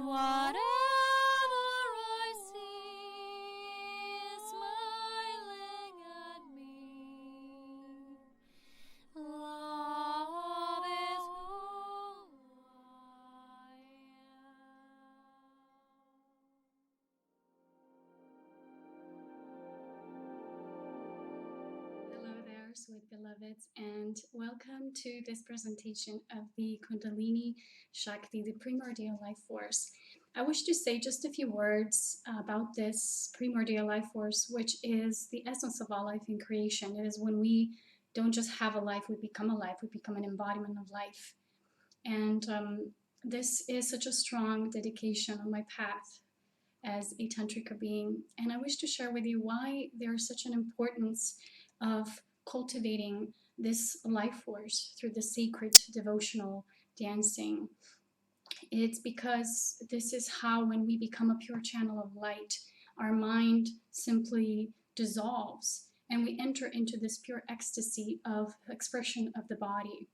Whatever I see is smiling at me. Love is who I am. Hello there, sweet beloveds, and welcome to this presentation of the Kundalini, Shakti, the Primordial Life Force. I wish to say just a few words about this Primordial Life Force, which is the essence of all life in creation. It is when we don't just have a life, we become a life, we become an embodiment of life. And this is such a strong dedication on my path as a tantrika being. And I wish to share with you why there's such an importance of cultivating this life force through the sacred devotional dancing. It's because this is how, when we become a pure channel of light, our mind simply dissolves and we enter into this pure ecstasy of expression of the body.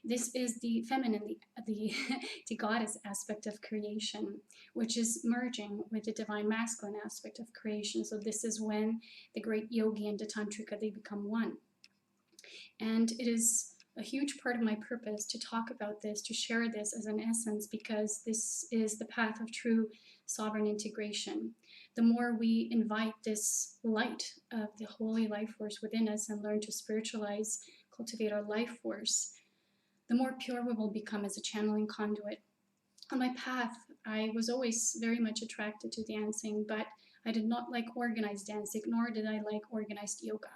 This is the feminine, the goddess aspect of creation, which is merging with the divine masculine aspect of creation. So this is when the great yogi and the tantrika, they become one. And it is a huge part of my purpose to talk about this, to share this as an essence, because this is the path of true sovereign integration. The more we invite this light of the holy life force within us and learn to spiritualize, cultivate our life force, the more pure we will become as a channeling conduit. On my path, I was always very much attracted to dancing, but I did not like organized dancing, nor did I like organized yoga.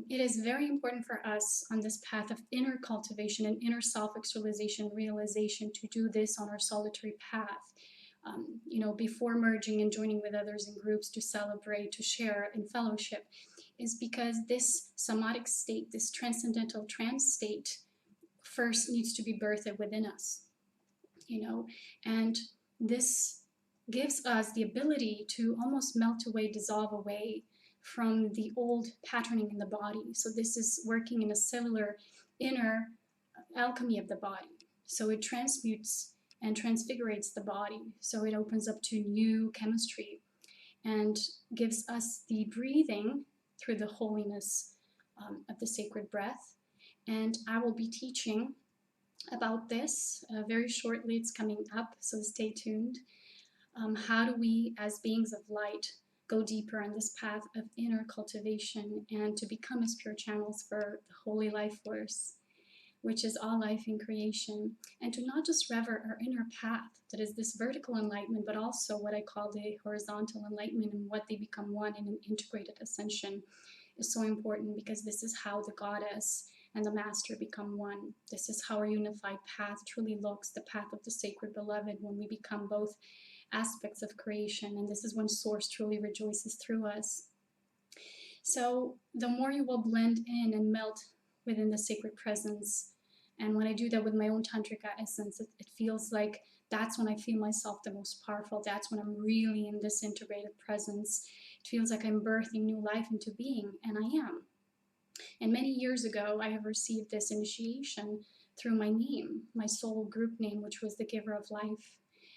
It is very important for us on this path of inner cultivation and inner self-actualization, realization, to do this on our solitary path. Before merging and joining with others in groups to celebrate, to share in fellowship, is because this somatic state, this transcendental trance state, first needs to be birthed within us, and this gives us the ability to almost melt away, dissolve away from the old patterning in the body. So this is working in a cellular inner alchemy of the body. So it transmutes and transfigurates the body. So it opens up to new chemistry and gives us the breathing through the holiness of the sacred breath. And I will be teaching about this very shortly. It's coming up, so stay tuned. How do we, as beings of light, go deeper on this path of inner cultivation and to become as pure channels for the holy life force, which is all life in creation, and to not just rever our inner path, that is this vertical enlightenment, but also what I call the horizontal enlightenment, and what they become one in an integrated ascension is so important, because this is how the goddess and the master become one. This is how our unified path truly looks, the path of the sacred beloved, when we become both aspects of creation, and this is when source truly rejoices through us. So the more you will blend in and melt within the sacred presence, and when I do that with my own tantrika essence, it feels like that's when I feel myself the most powerful. That's when I'm really in this integrated presence. It feels like I'm birthing new life into being, and I am. And many years ago, I have received this initiation through my name, my soul group name, which was the giver of life.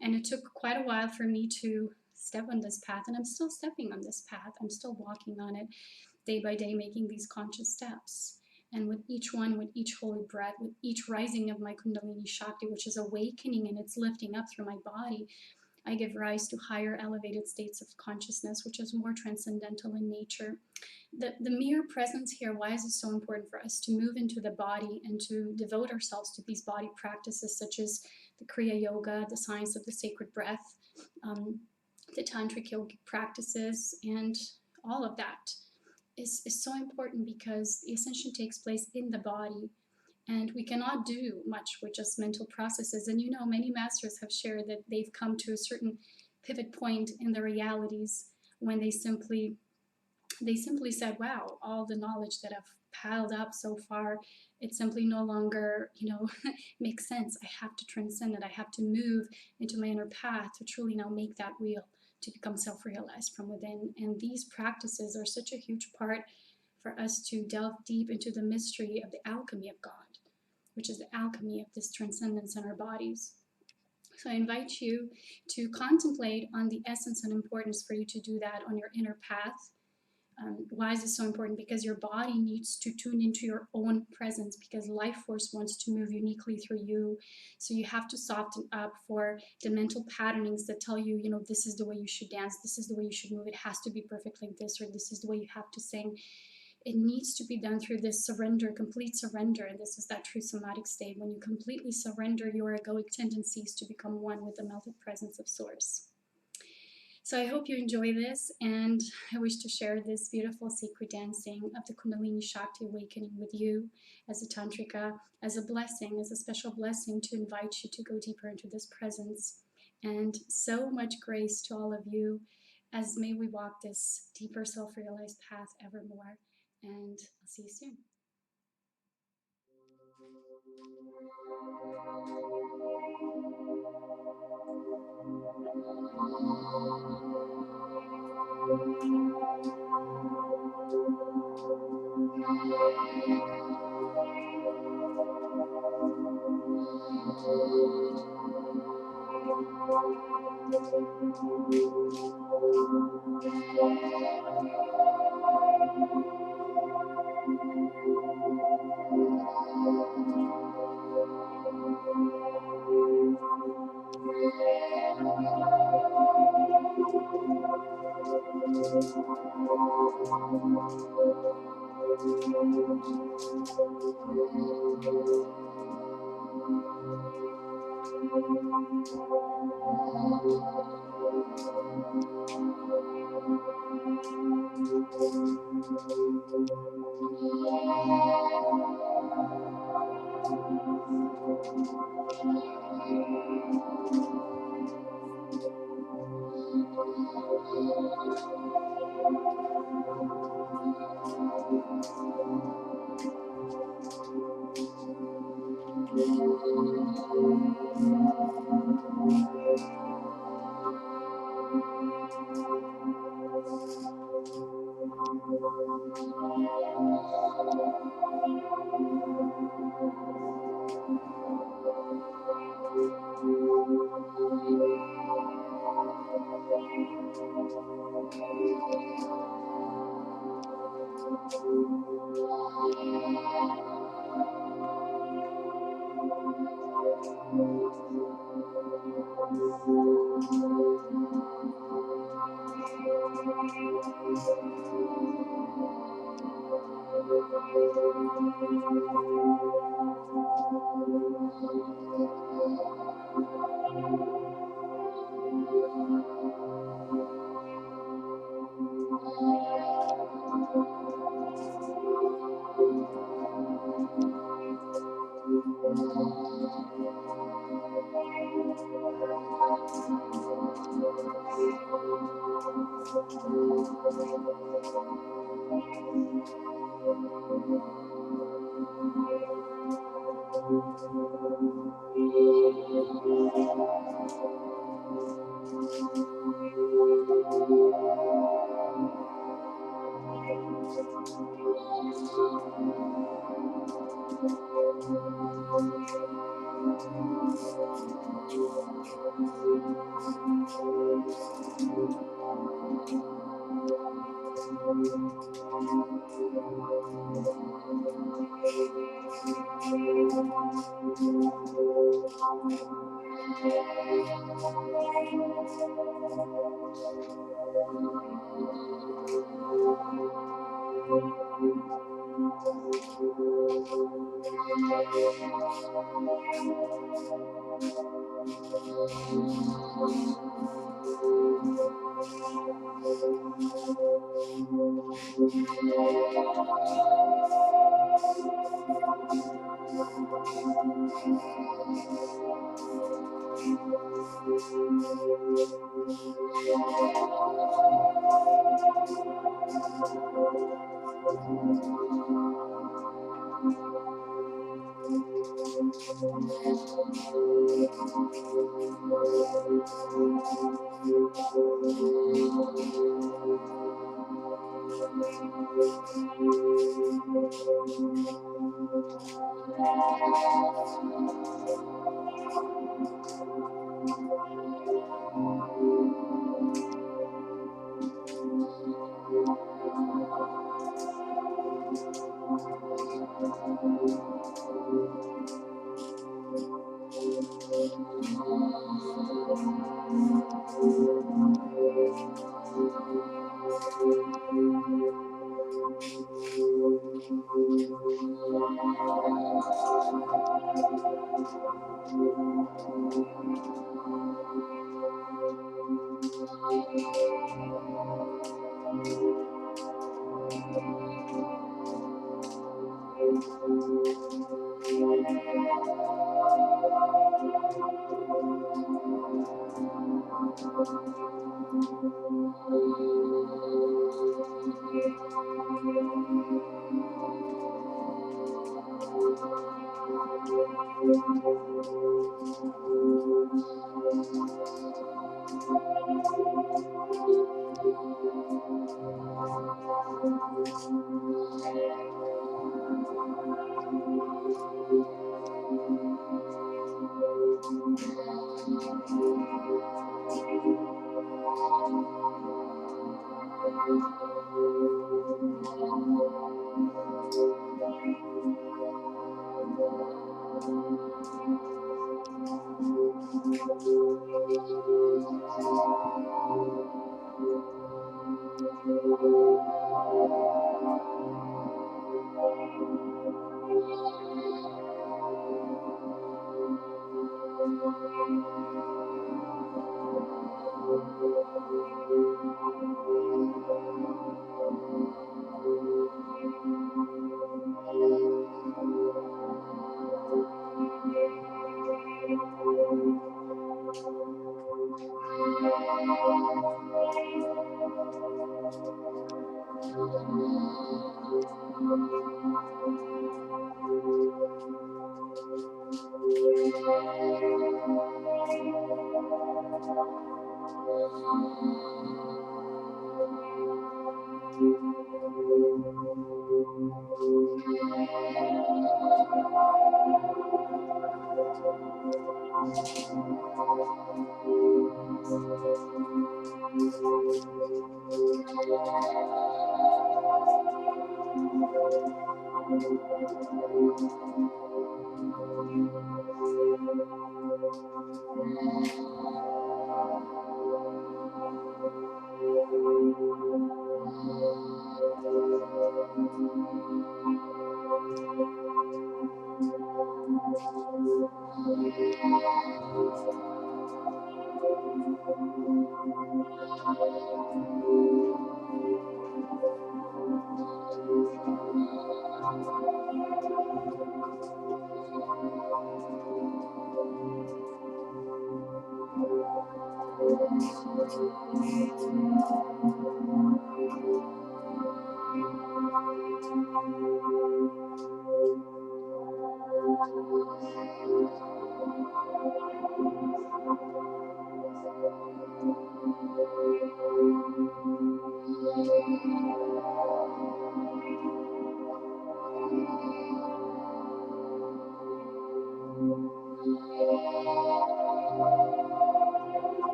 And it took quite a while for me to step on this path, and I'm still stepping on this path. I'm still walking on it day by day, making these conscious steps. And with each one, with each holy breath, with each rising of my Kundalini Shakti, which is awakening and it's lifting up through my body, I give rise to higher elevated states of consciousness, which is more transcendental in nature. The mere presence here, why is it so important for us to move into the body and to devote ourselves to these body practices, such as the Kriya Yoga, the science of the sacred breath, the Tantric yogic practices, and all of that is so important, because the ascension takes place in the body. And we cannot do much with just mental processes. And many masters have shared that they've come to a certain pivot point in their realities when they simply said, wow, all the knowledge that I've piled up so far, it simply no longer, makes sense. I have to transcend it. I have to move into my inner path to truly now make that real, to become self-realized from within. And these practices are such a huge part for us to delve deep into the mystery of the alchemy of God, which is the alchemy of this transcendence in our bodies. So I invite you to contemplate on the essence and importance for you to do that on your inner path. Why is this so important? Because your body needs to tune into your own presence, because life force wants to move uniquely through you. So you have to soften up for the mental patternings that tell you, this is the way you should dance, this is the way you should move, it has to be perfect like this, or this is the way you have to sing. It needs to be done through this surrender, complete surrender. And this is that true somatic state when you completely surrender your egoic tendencies to become one with the melted presence of Source. So I hope you enjoy this, and I wish to share this beautiful sacred dancing of the Kundalini Shakti awakening with you as a Tantrika, as a blessing, as a special blessing to invite you to go deeper into this presence. And so much grace to all of you, as may we walk this deeper self-realized path evermore. And I'll see you soon.